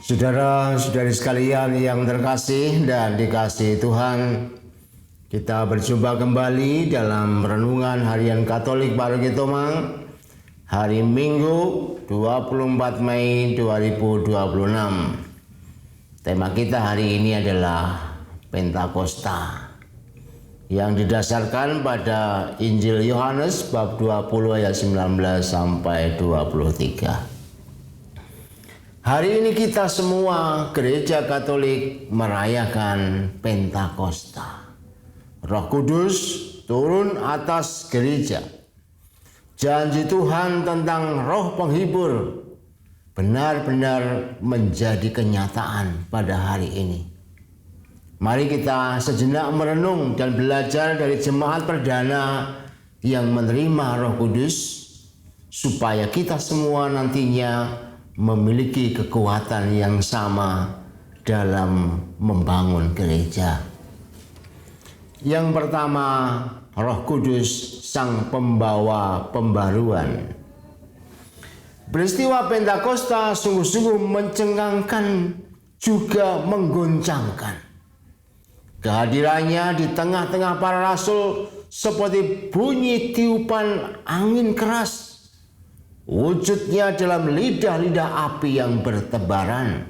Saudara-saudari sekalian yang terkasih dan dikasihi Tuhan, kita berjumpa kembali dalam Renungan Harian Katolik Paroki Tomang, hari Minggu 24 Mei 2026. Tema kita hari ini adalah Pentakosta, yang didasarkan pada Injil Yohanes bab 20 ayat 19 sampai 23. Hari ini kita semua Gereja Katolik merayakan Pentakosta. Roh Kudus turun atas gereja. Janji Tuhan tentang Roh Penghibur benar-benar menjadi kenyataan pada hari ini. Mari kita sejenak merenung dan belajar dari jemaat perdana yang menerima Roh Kudus, supaya kita semua nantinya memiliki kekuatan yang sama dalam membangun gereja. Yang pertama, Roh Kudus sang pembawa pembaruan. Peristiwa Pentakosta sungguh-sungguh mencengangkan juga menggoncangkan. Kehadirannya di tengah-tengah para rasul seperti bunyi tiupan angin keras. Wujudnya dalam lidah-lidah api yang bertebaran.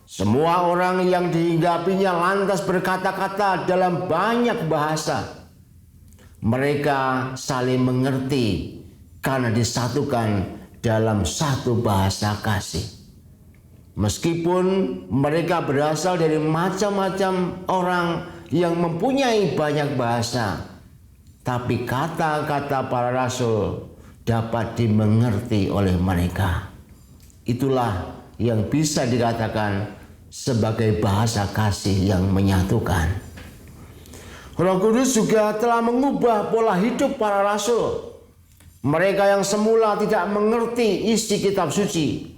Semua orang yang dihinggapinya lantas berkata-kata dalam banyak bahasa. Mereka saling mengerti karena disatukan dalam satu bahasa kasih. Meskipun mereka berasal dari macam-macam orang yang mempunyai banyak bahasa, tapi kata-kata para rasul dapat dimengerti oleh mereka. Itulah yang bisa dikatakan sebagai bahasa kasih yang menyatukan. Roh Kudus juga telah mengubah pola hidup para rasul. Mereka yang semula tidak mengerti isi kitab suci,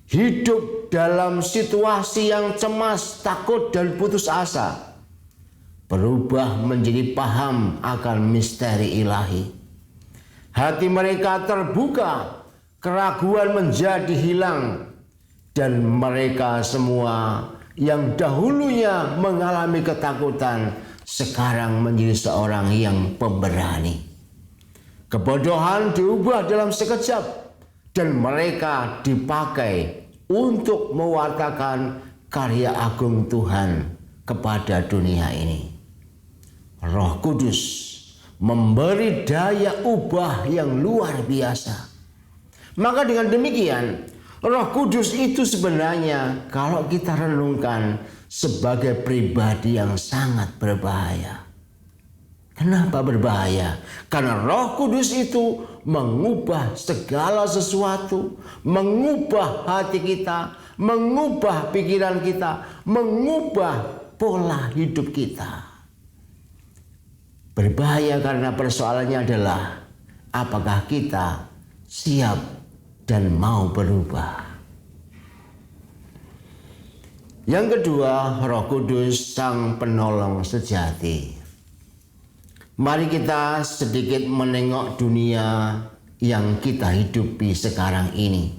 hidup dalam situasi yang cemas, takut, dan putus asa, berubah menjadi paham akan misteri ilahi. Hati mereka terbuka, keraguan menjadi hilang, dan mereka semua yang dahulunya mengalami ketakutan sekarang menjadi seorang yang pemberani. Kebodohan diubah dalam sekejap, dan mereka dipakai untuk mewartakan karya agung Tuhan kepada dunia ini. Roh Kudus memberi daya ubah yang luar biasa. Maka dengan demikian, Roh Kudus itu sebenarnya kalau kita renungkan sebagai pribadi yang sangat berbahaya. Kenapa berbahaya? Karena Roh Kudus itu mengubah segala sesuatu, mengubah hati kita, mengubah pikiran kita, mengubah pola hidup kita. Berbahaya karena persoalannya adalah apakah kita siap dan mau berubah. Yang kedua, Roh Kudus sang penolong sejati. Mari kita sedikit menengok dunia yang kita hidupi sekarang ini.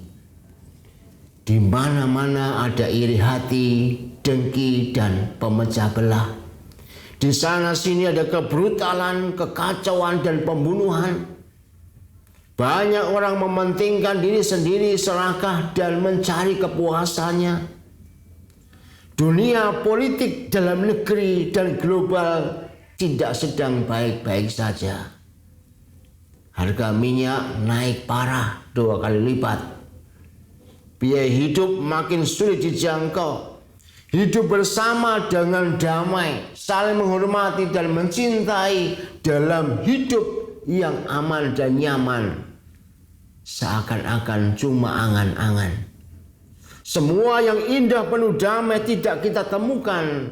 Di mana-mana ada iri hati, dengki, dan pemecah belah. Di sana sini ada kebrutalan, kekacauan, dan pembunuhan. Banyak orang mementingkan diri sendiri, serakah, dan mencari kepuasannya. Dunia politik dalam negeri dan global tidak sedang baik-baik saja. Harga minyak naik parah 2 kali lipat. Biaya hidup makin sulit dijangkau. Hidup bersama dengan damai, saling menghormati dan mencintai dalam hidup yang aman dan nyaman, seakan-akan cuma angan-angan. Semua yang indah penuh damai tidak kita temukan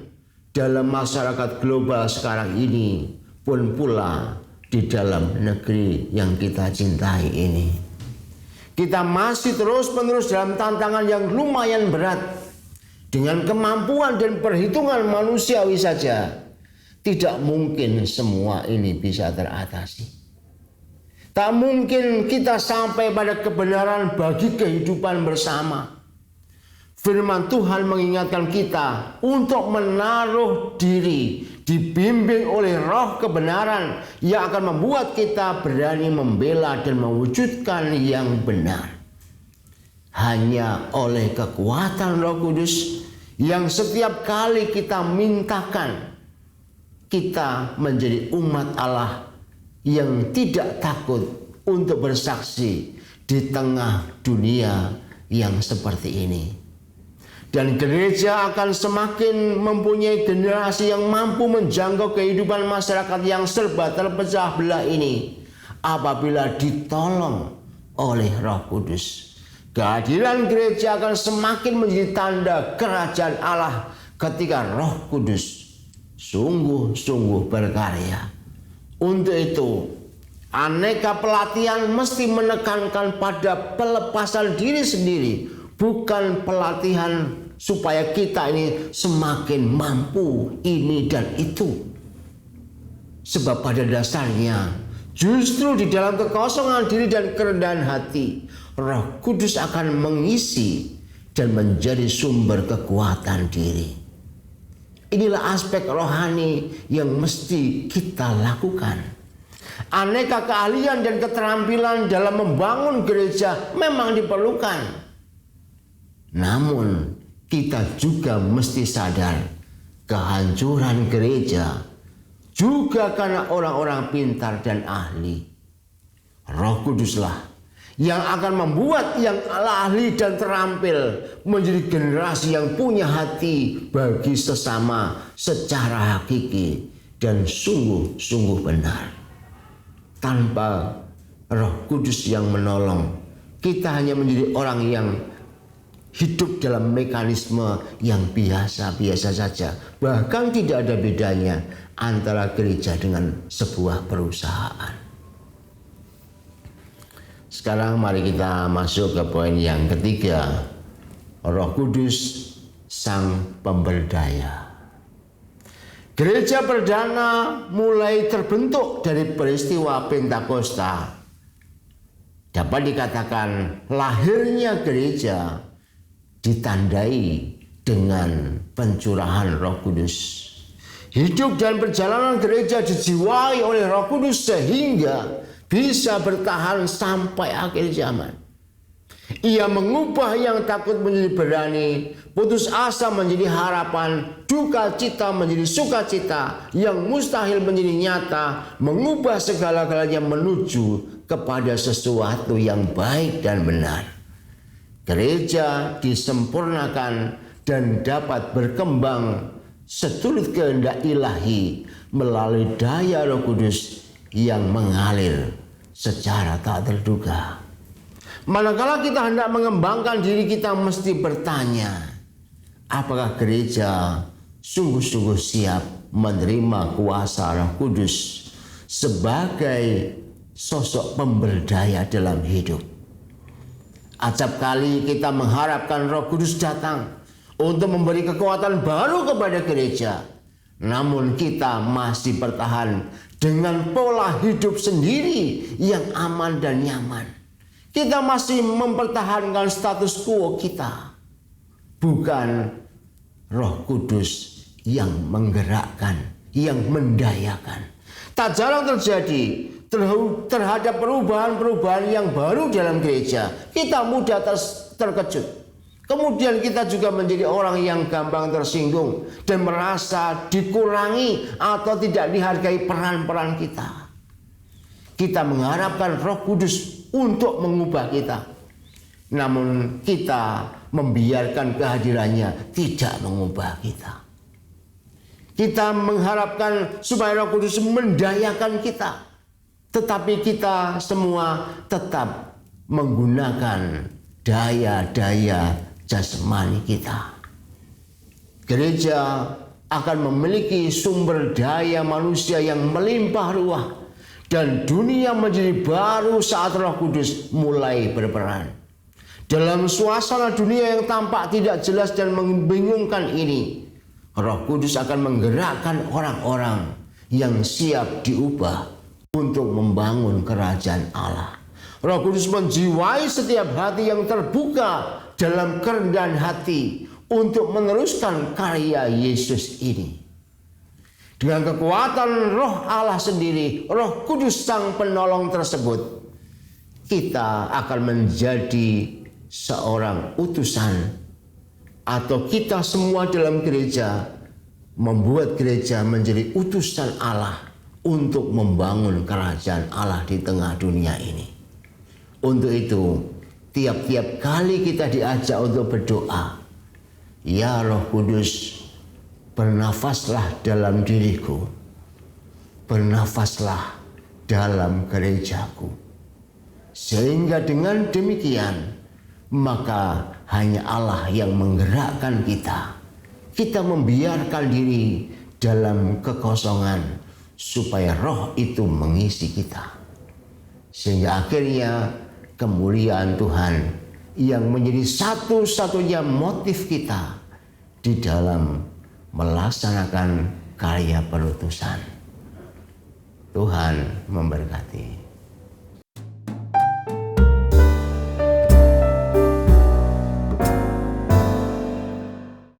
dalam masyarakat global sekarang ini, pun pula di dalam negeri yang kita cintai ini. Kita masih terus-menerus dalam tantangan yang lumayan berat. Dengan kemampuan dan perhitungan manusiawi saja, tidak mungkin semua ini bisa teratasi. Tak mungkin kita sampai pada kebenaran bagi kehidupan bersama. Firman Tuhan mengingatkan kita untuk menaruh diri dibimbing oleh roh kebenaran yang akan membuat kita berani membela dan mewujudkan yang benar. Hanya oleh kekuatan Roh Kudus yang setiap kali kita mintakan, kita menjadi umat Allah yang tidak takut untuk bersaksi di tengah dunia yang seperti ini. Dan gereja akan semakin mempunyai generasi yang mampu menjangkau kehidupan masyarakat yang serba terpecah belah ini apabila ditolong oleh Roh Kudus. Kehadiran gereja akan semakin menjadi tanda kerajaan Allah ketika Roh Kudus sungguh-sungguh berkarya. Untuk itu, aneka pelatihan mesti menekankan pada pelepasan diri sendiri, bukan pelatihan supaya kita ini semakin mampu ini dan itu. Sebab pada dasarnya justru di dalam kekosongan diri dan kerendahan hati, Roh Kudus akan mengisi dan menjadi sumber kekuatan diri. Inilah aspek rohani yang mesti kita lakukan. Aneka keahlian dan keterampilan dalam membangun gereja memang diperlukan. Namun kita juga mesti sadar kehancuran gereja juga karena orang-orang pintar dan ahli. Roh Kuduslah yang akan membuat yang ahli dan terampil menjadi generasi yang punya hati bagi sesama secara hakiki dan sungguh-sungguh benar. Tanpa Roh Kudus yang menolong, kita hanya menjadi orang yang hidup dalam mekanisme yang biasa-biasa saja. Bahkan tidak ada bedanya antara gereja dengan sebuah perusahaan. Sekarang mari kita masuk ke poin yang ketiga. Roh Kudus sang pemberdaya. Gereja perdana mulai terbentuk dari peristiwa Pentakosta. Dapat dikatakan lahirnya gereja ditandai dengan pencurahan Roh Kudus. Hidup dan perjalanan gereja dijiwai oleh Roh Kudus sehingga bisa bertahan sampai akhir zaman. Ia mengubah yang takut menjadi berani, putus asa menjadi harapan, duka cita menjadi sukacita, yang mustahil menjadi nyata, mengubah segala-galanya menuju kepada sesuatu yang baik dan benar. Gereja disempurnakan dan dapat berkembang seturut kehendak ilahi melalui daya Roh Kudus yang mengalir secara tak terduga. Manakala kita hendak mengembangkan diri, kita mesti bertanya, apakah gereja sungguh-sungguh siap menerima kuasa Roh Kudus sebagai sosok pemberdaya dalam hidup? Acap kali kita mengharapkan Roh Kudus datang untuk memberi kekuatan baru kepada gereja, namun kita masih bertahan dengan pola hidup sendiri yang aman dan nyaman. Kita masih mempertahankan status quo kita, bukan Roh Kudus yang menggerakkan, yang mendayakan. Tak jarang terjadi terhadap perubahan-perubahan yang baru dalam gereja, kita mudah terkejut. Kemudian kita juga menjadi orang yang gampang tersinggung dan merasa dikurangi atau tidak dihargai peran-peran kita. Kita mengharapkan Roh Kudus untuk mengubah kita, namun kita membiarkan kehadirannya tidak mengubah kita. Kita mengharapkan supaya Roh Kudus mendayakan kita, tetapi kita semua tetap menggunakan daya-daya jasmani kita. Gereja akan memiliki sumber daya manusia yang melimpah ruah, dan dunia menjadi baru saat Roh Kudus mulai berperan. Dalam suasana dunia yang tampak tidak jelas dan membingungkan ini, Roh Kudus akan menggerakkan orang-orang yang siap diubah untuk membangun kerajaan Allah. Roh Kudus menjiwai setiap hati yang terbuka dalam kerendahan hati untuk meneruskan karya Yesus ini. Dengan kekuatan Roh Allah sendiri, Roh Kudus Sang Penolong tersebut, kita akan menjadi seorang utusan, atau kita semua dalam gereja membuat gereja menjadi utusan Allah untuk membangun kerajaan Allah di tengah dunia ini. Untuk itu, tiap-tiap kali kita diajak untuk berdoa, ya Roh Kudus, bernafaslah dalam diriku, bernafaslah dalam gerejaku. Sehingga dengan demikian, maka hanya Allah yang menggerakkan kita. Kita membiarkan diri dalam kekosongan supaya Roh itu mengisi kita. Sehingga akhirnya kemuliaan Tuhan yang menjadi satu-satunya motif kita di dalam melaksanakan karya perutusan. Tuhan memberkati.